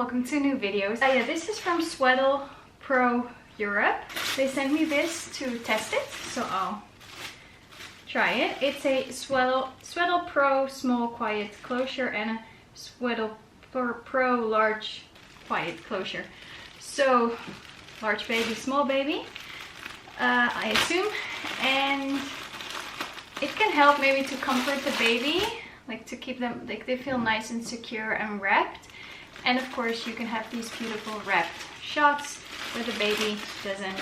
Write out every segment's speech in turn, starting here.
welcome to new videos. Yeah, this is from Swaddle Pro Europe. They sent me this to test it, so I'll try it. It's a Swaddle Pro small quiet closure and a Swaddle Pro large quiet closure. So large baby, small baby, I assume, and it can help maybe to comfort the baby, like to keep them, like they feel nice and secure and wrapped. And of course you can have these beautiful wrapped shots where the baby doesn't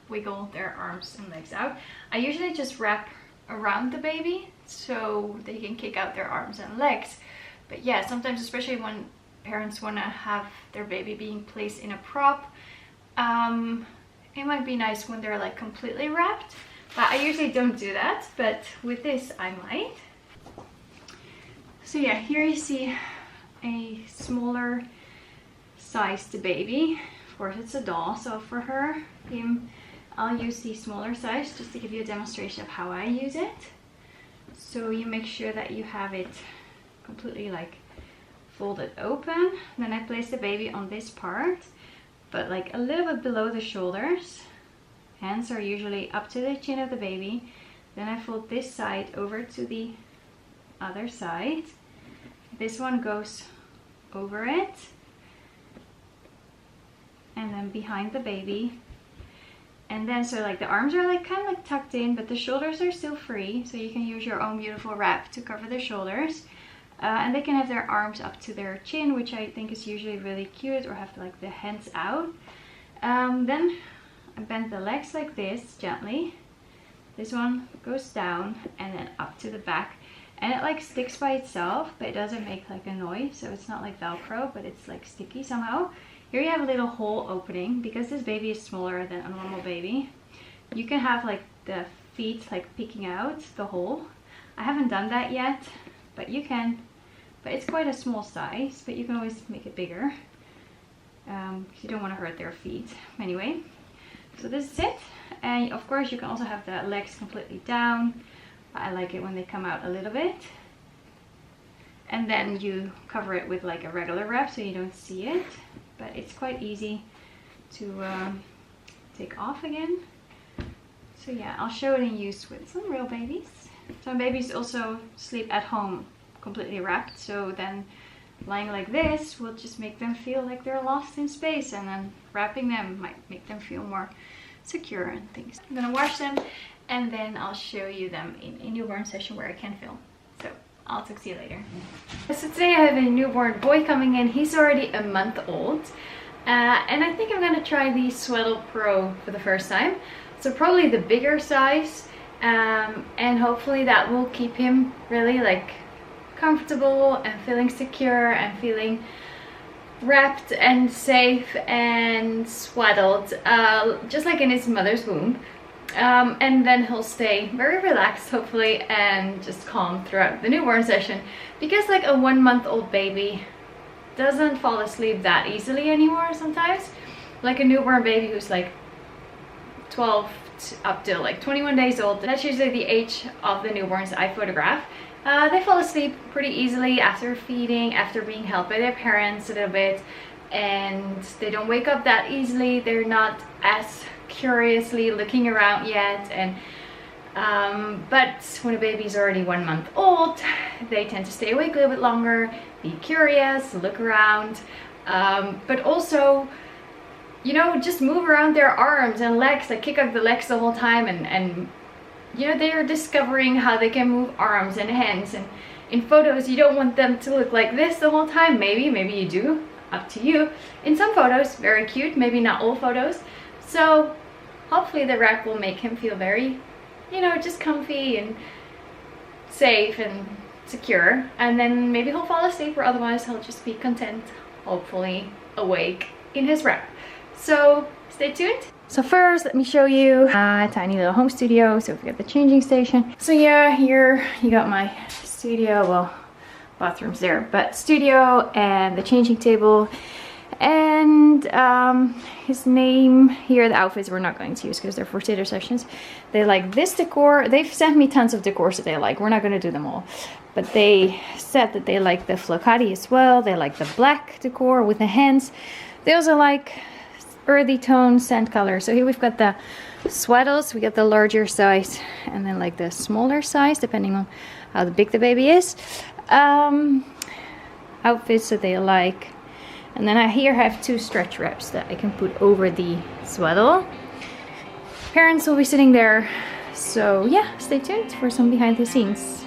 wiggle their arms and legs out. I usually just wrap around the baby so they can kick out their arms and legs. But yeah, sometimes, especially when parents want to have their baby being placed in a prop, it might be nice when they're like completely wrapped. But I usually don't do that, but with this I might. So yeah, here you see a smaller sized baby. Of course it's a doll, so for her, I'll use the smaller size just to give you a demonstration of how I use it. So you make sure that you have it completely like folded open. Then I place the baby on this part, but like a little bit below the shoulders. Hands are usually up to the chin of the baby. Then I fold this side over to the other side. This one goes over it, and then behind the baby. And then so like the arms are like kind of like tucked in, but the shoulders are still free, so you can use your own beautiful wrap to cover the shoulders. And they can have their arms up to their chin, which I think is usually really cute, or have like the hands out. Then I bend the legs like this gently. This one goes down and then up to the back, and it like sticks by itself, but it doesn't make like a noise, so it's not like Velcro, but it's like sticky somehow. Here you have a little hole opening because this baby is smaller than a normal baby. You can have like the feet like peeking out the hole. I haven't done that yet, but you can. But it's quite a small size, but you can always make it bigger. You don't want to hurt their feet. Anyway, so this is it. And of course you can also have the legs completely down. I like it when they come out a little bit. And then you cover it with like a regular wrap so you don't see it. But it's quite easy to take off again. So yeah, I'll show it in use with some real babies. Some babies also sleep at home completely wrapped, so then lying like this will just make them feel like they're lost in space, and then wrapping them might make them feel more secure and things. I'm gonna wash them and then I'll show you them in a newborn session where I can film. So I'll talk to you later. So today I have a newborn boy coming in. He's already a month old, and I think I'm gonna try the Swaddle Pro for the first time. So probably the bigger size, and hopefully that will keep him really like comfortable and feeling secure and feeling wrapped and safe and swaddled, just like in his mother's womb. And then he'll stay very relaxed hopefully and just calm throughout the newborn session, because like a 1-month-old baby doesn't fall asleep that easily anymore sometimes. Like a newborn baby who's like 12 up to like 21 days old, that's usually the age of the newborns I photograph. They fall asleep pretty easily after feeding, after being held by their parents a little bit, and they don't wake up that easily. They're not as curiously looking around yet, and but when a baby's already 1 month old, they tend to stay awake a little bit longer, be curious, look around, but also, you know, just move around their arms and legs, like kick up the legs the whole time, and you know, they are discovering how they can move arms and hands. And in photos you don't want them to look like this the whole time. Maybe you do, up to you. In some photos, very cute, maybe not all photos. So hopefully the wrap will make him feel very, you know, just comfy and safe and secure. And then maybe he'll fall asleep, or otherwise he'll just be content, hopefully awake in his wrap. So stay tuned. So first, let me show you a tiny little home studio. So we got the changing station. So yeah, here you got my studio. Well, bathroom's there, but studio and the changing table. And his name here, the outfits we're not going to use because they're for theater sessions. They like this decor. They've sent me tons of decors that they like. We're not going to do them all, but they said that they like the flocati as well. They like the black decor with the hands. They also like earthy tone sand color. So here we've got the swaddles. We got the larger size and then like the smaller size depending on how big the baby is. Outfits that they like. And then I here have 2 stretch wraps that I can put over the swaddle. Parents will be sitting there. So yeah, stay tuned for some behind the scenes.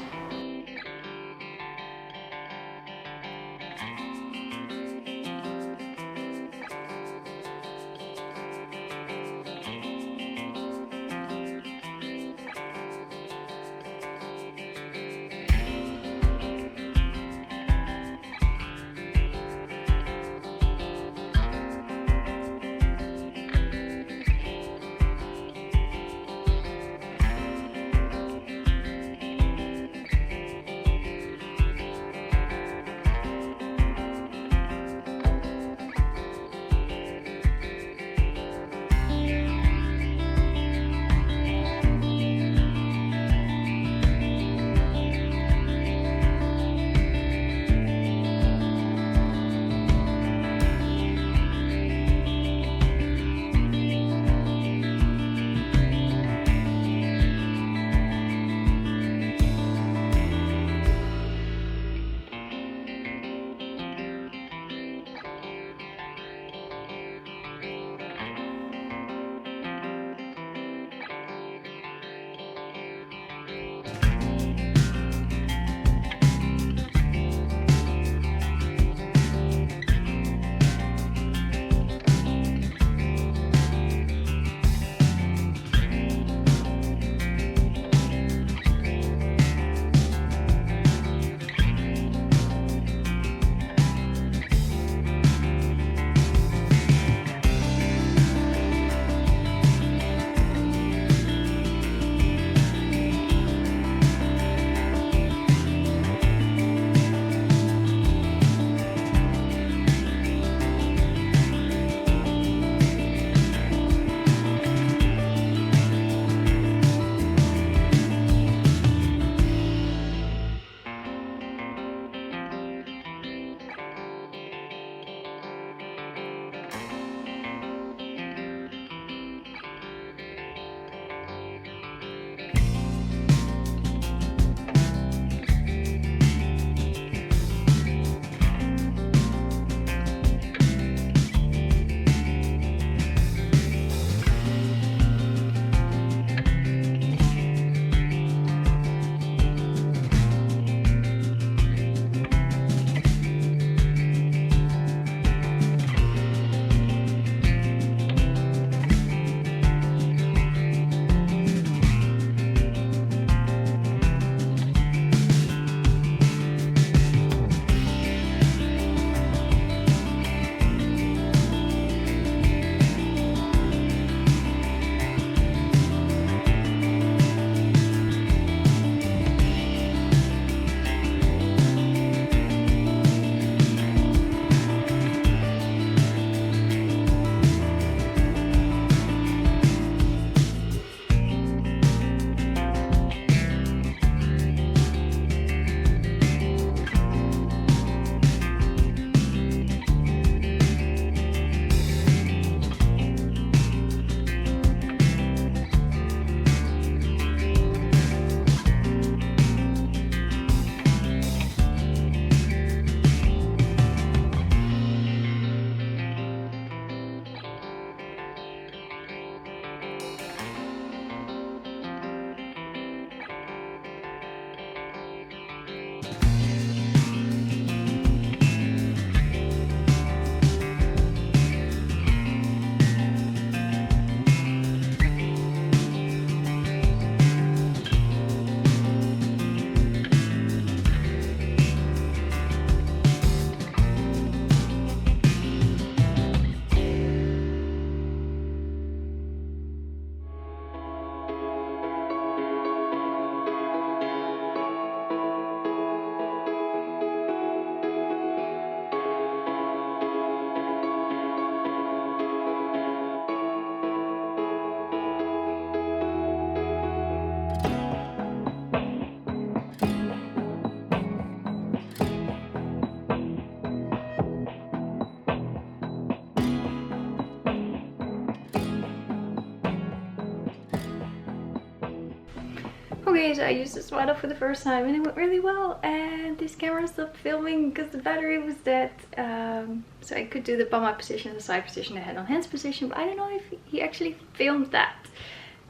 Okay, so I used the Swaddle for the first time and it went really well, and this camera stopped filming because the battery was dead. So I could do the bum up position, the side position, the head on hands position, but I don't know if he actually filmed that.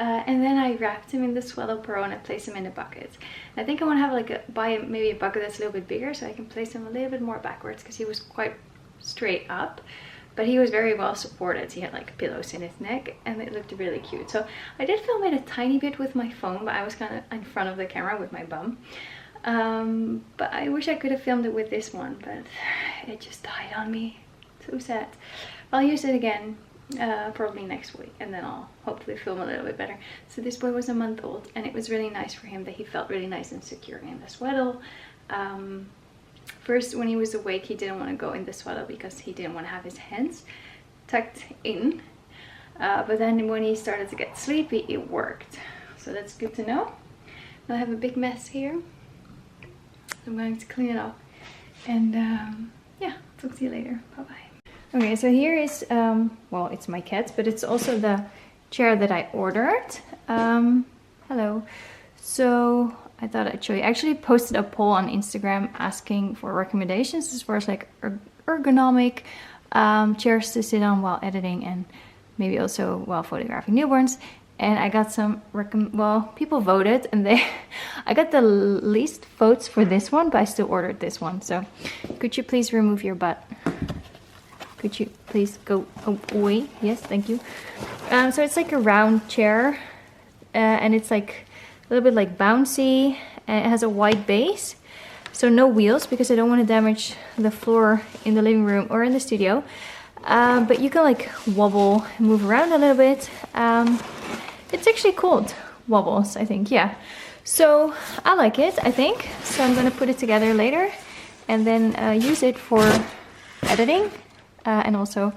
And then I wrapped him in the Swaddle Pro and I placed him in a bucket. And I think I want to have like maybe a bucket that's a little bit bigger so I can place him a little bit more backwards, because he was quite straight up. But he was very well supported. He had like pillows in his neck and it looked really cute. So I did film it a tiny bit with my phone, but I was kind of in front of the camera with my bum. But I wish I could have filmed it with this one, but it just died on me. So sad. I'll use it again probably next week, and then I'll hopefully film a little bit better. So this boy was a month old, and it was really nice for him that he felt really nice and secure in the swaddle. First, when he was awake, he didn't want to go in the swaddle because he didn't want to have his hands tucked in. But then when he started to get sleepy, it worked. So that's good to know. Now I have a big mess here. I'm going to clean it up. And yeah, talk to you later. Bye-bye. Okay, so here is, well, it's my cat, but it's also the chair that I ordered. Hello. So I thought I'd show you. I actually posted a poll on Instagram asking for recommendations as far as like ergonomic chairs to sit on while editing and maybe also while photographing newborns. And I got some well, people voted, and I got the least votes for this one, but I still ordered this one. So could you please remove your butt? Could you please go away? Yes, thank you. So it's like a round chair, and it's like a little bit like bouncy, and it has a wide base. So no wheels, because I don't want to damage the floor in the living room or in the studio. But you can like wobble, move around a little bit. It's actually called Wobbles, I think, yeah. So I like it, I think. So I'm gonna put it together later and then use it for editing and also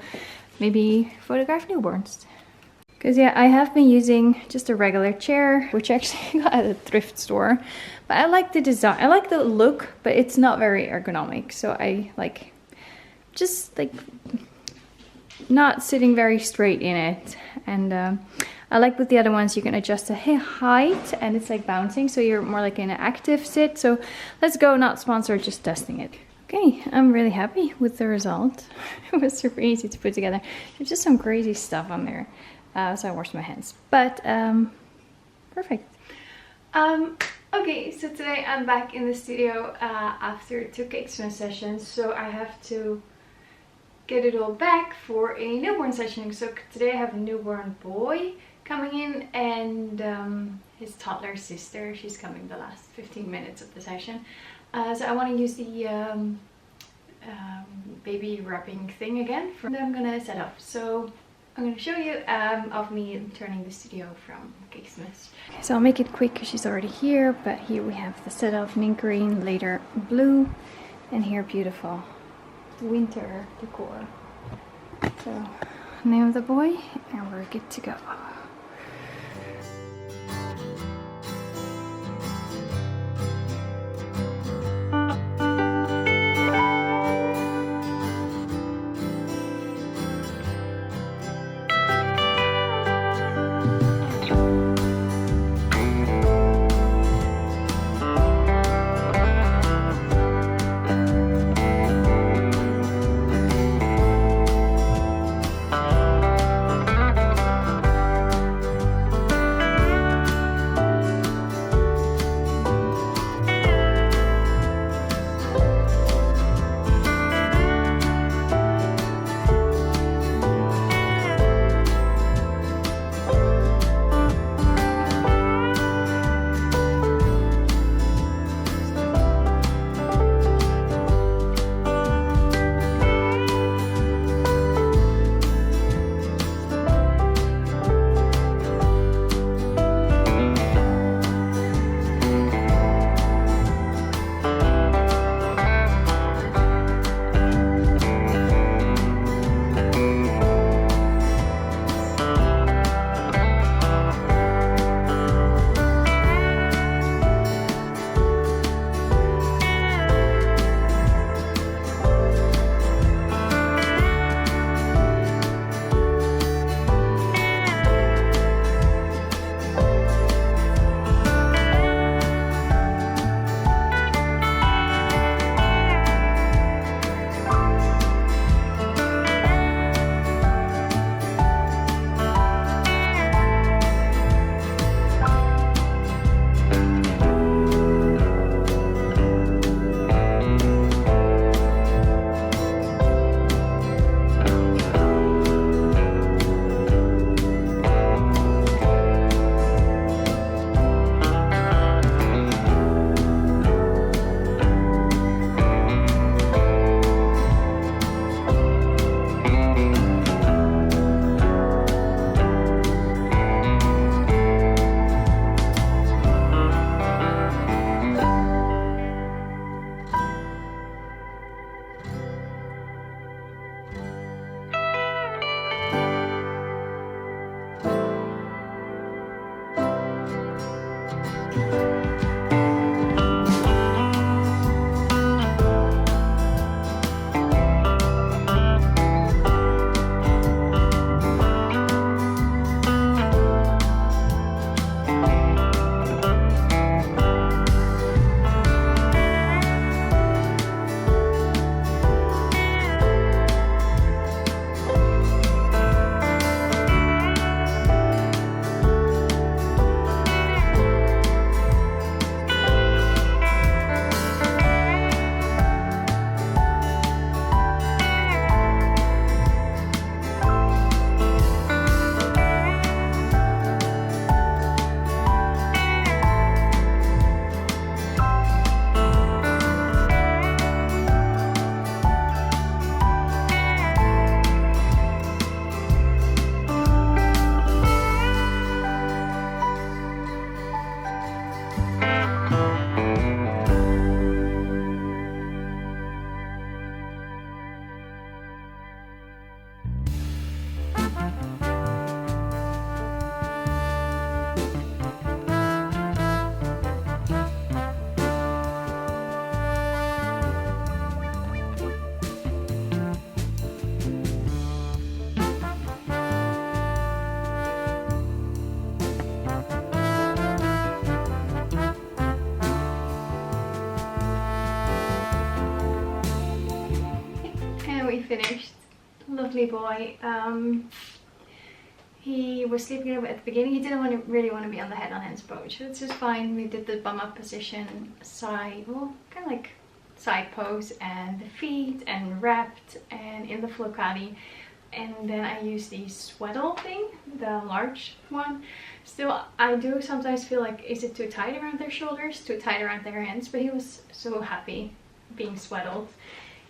maybe photograph newborns. Because yeah, I have been using just a regular chair, which I actually got at a thrift store. But I like the design, I like the look, but it's not very ergonomic. So I like, just like not sitting very straight in it. And I like with the other ones, you can adjust the height and it's like bouncing. So you're more like in an active sit. So let's go, not sponsored, just testing it. Okay, I'm really happy with the result. It was super easy to put together. There's just some crazy stuff on there. So I washed my hands, but perfect. Okay, so today I'm back in the studio after 2 Xmas sessions, so I have to get it all back for a newborn session. So today I have a newborn boy coming in, and his toddler sister. She's coming the last 15 minutes of the session. So I want to use the baby wrapping thing again. That I'm gonna set up. So I'm going to show you of me turning the studio from Xmas. So I'll make it quick because she's already here, but here we have the set of mint green, later blue, and here beautiful winter decor. So name of the boy, and we're good to go. finished. Lovely boy. He was sleeping a little bit at the beginning. He didn't really want to be on the head on hands approach, which is fine. We did the bum up position, side, well, kind of like side pose, and the feet, and wrapped, and in the flocati. And then I used the swaddle thing, the large one. Still, I do sometimes feel like, is it too tight around their shoulders, too tight around their hands? But he was so happy being swaddled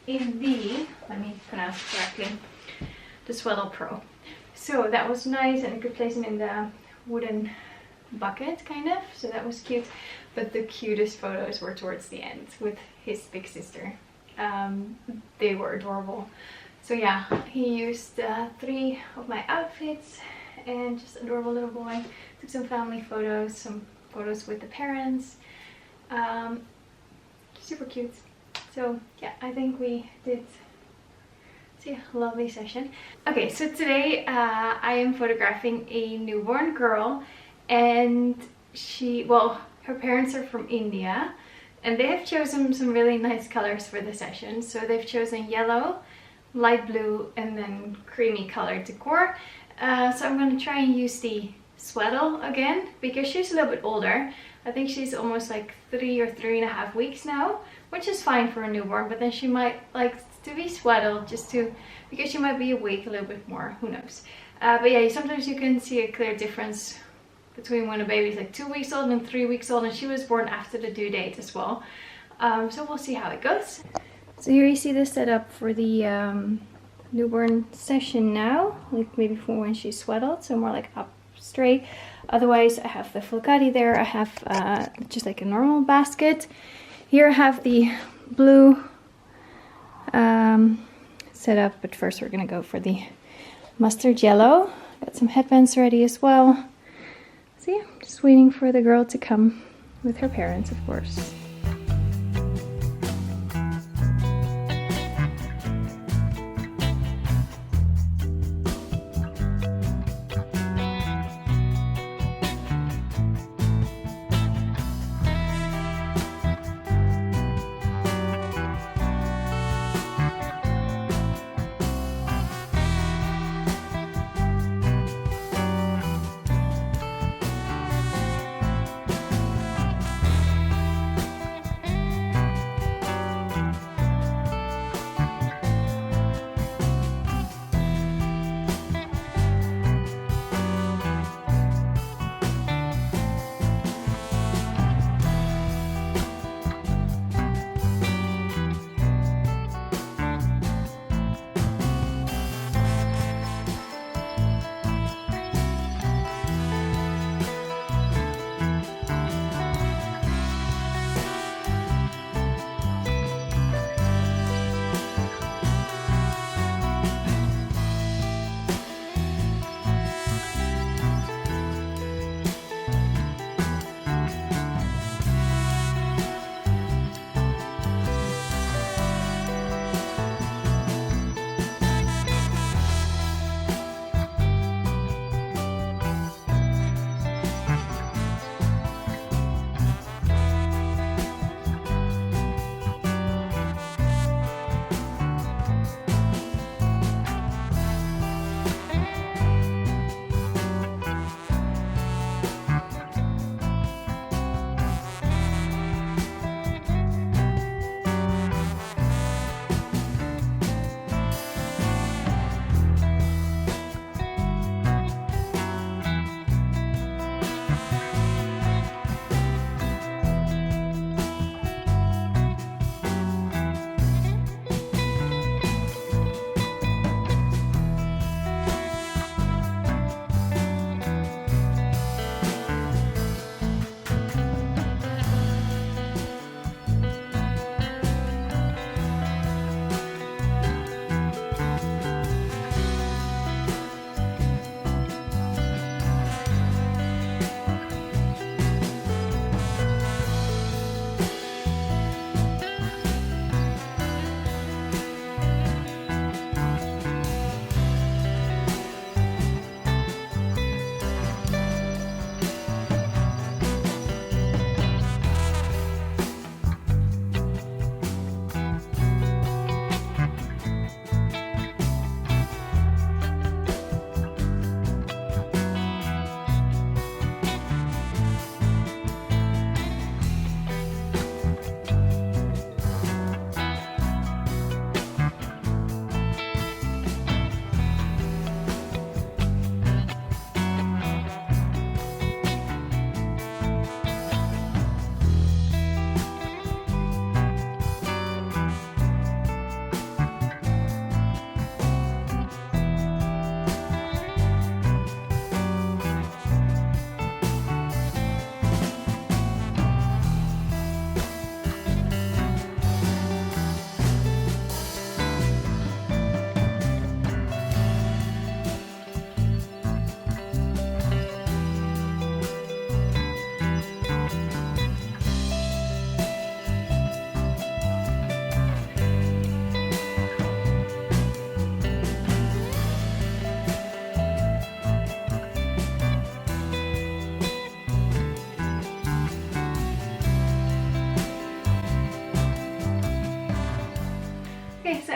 in the, let me pronounce it correctly, the Swaddle Pro. So that was nice, and I could place him in the wooden bucket, kind of. So that was cute. But the cutest photos were towards the end with his big sister. They were adorable. So yeah, he used 3 of my outfits, and just adorable little boy. Took some family photos, some photos with the parents. Super cute. So yeah, I think we did a lovely session. Okay, so today I am photographing a newborn girl, and her parents are from India, and they have chosen some really nice colors for the session. So they've chosen yellow, light blue, and then creamy colored decor. So I'm going to try and use the Swaddle again, because she's a little bit older. I think she's almost like 3 or 3.5 weeks now, which is fine for a newborn, but then she might like to be swaddled because she might be awake a little bit more, who knows. But yeah, sometimes you can see a clear difference between when a baby's like 2 weeks old and 3 weeks old, and she was born after the due date as well. So we'll see how it goes. So here you see the setup for the newborn session now, like maybe for when she's swaddled, so more like up straight. Otherwise I have the flocati there. I have just like a normal basket. Here I have the blue setup, but first we're gonna go for the mustard yellow. Got some headbands ready as well. So yeah, just waiting for the girl to come with her parents, of course.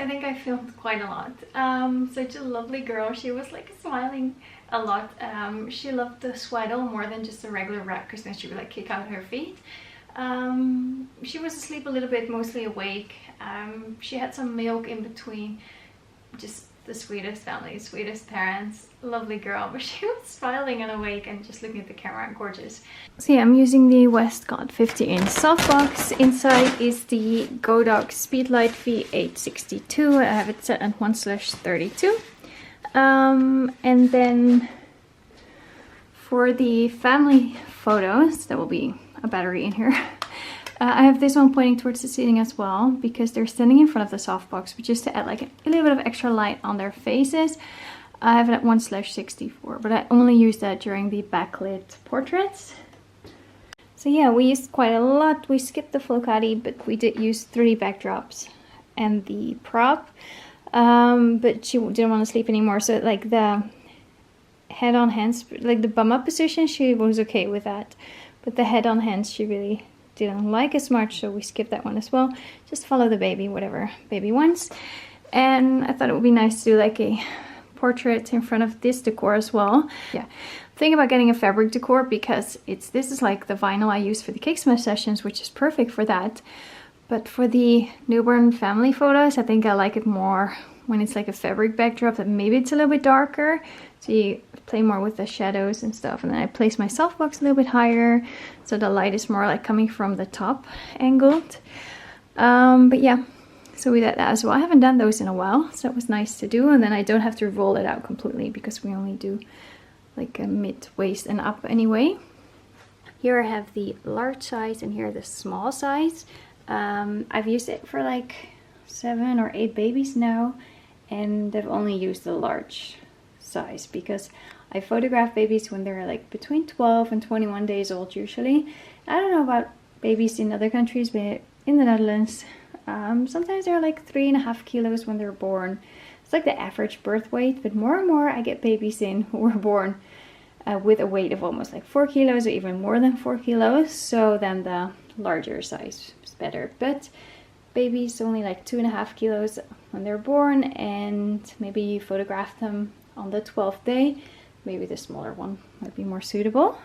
I think I filmed quite a lot. Such a lovely girl. She was like smiling a lot. She loved the swaddle more than just a regular wrap, because then she would like kick out her feet. She was asleep a little bit, mostly awake. She had some milk in between. Just the sweetest family, sweetest parents, lovely girl, but she was smiling and awake and just looking at the camera, gorgeous. So yeah, I'm using the Westcott 50-inch softbox. Inside is the Godog Speedlight V862. I have it set at 1/32. And then for the family photos, there will be a battery in here. I have this one pointing towards the ceiling as well, because they're standing in front of the softbox, but just to add like a little bit of extra light on their faces. I have it at 1/64, but I only use that during the backlit portraits. So yeah, we used quite a lot. We skipped the Flocati, but we did use 3 backdrops and the prop. But she didn't want to sleep anymore, so like the head on hands, like the bum up position, she was okay with that. But the head on hands, she really didn't like as much, so we skipped that one as well. Just follow the baby, whatever baby wants. And I thought it would be nice to do like a portrait in front of this decor as well. Yeah, think about getting a fabric decor, because this is like the vinyl I use for the cake smash sessions, which is perfect for that. But for the newborn family photos, I think I like it more when it's like a fabric backdrop, that maybe it's a little bit darker, so you play more with the shadows and stuff. And then I place my softbox a little bit higher, so the light is more like coming from the top angled. But yeah, so we did that as well. I haven't done those in a while, so it was nice to do. And then I don't have to roll it out completely, because we only do like a mid-waist and up anyway. Here I have the large size, and here the small size. I've used it for like 7 or 8 babies now, and I've only used the large size because I photograph babies when they're like between 12 and 21 days old usually. I don't know about babies in other countries, but in the Netherlands, sometimes they're like 3.5 kilos when they're born. It's like the average birth weight, but more and more I get babies in who were born with a weight of almost like 4 kilos or even more than 4 kilos. So then the larger size is better. But babies only like 2.5 kilos when they're born, and maybe you photograph them on the 12th day. Maybe the smaller one might be more suitable.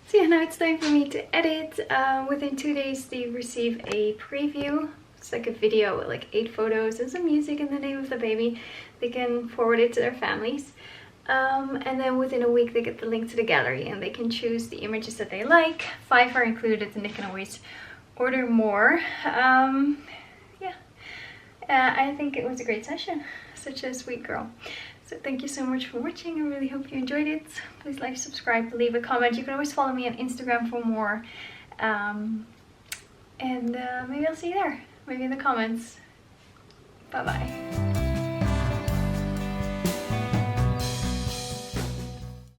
So yeah, now it's time for me to edit. Within 2 days they receive a preview. It's like a video with like 8 photos and some music and the name of the baby. They can forward it to their families. And then within a week they get the link to the gallery, and they can choose the images that they like. 5 are included, and they can always order more. I think it was a great session. Such a sweet girl. So thank you so much for watching. I really hope you enjoyed it. Please like, subscribe, leave a comment. You can always follow me on Instagram for more. Maybe I'll see you there. Maybe in the comments. Bye bye.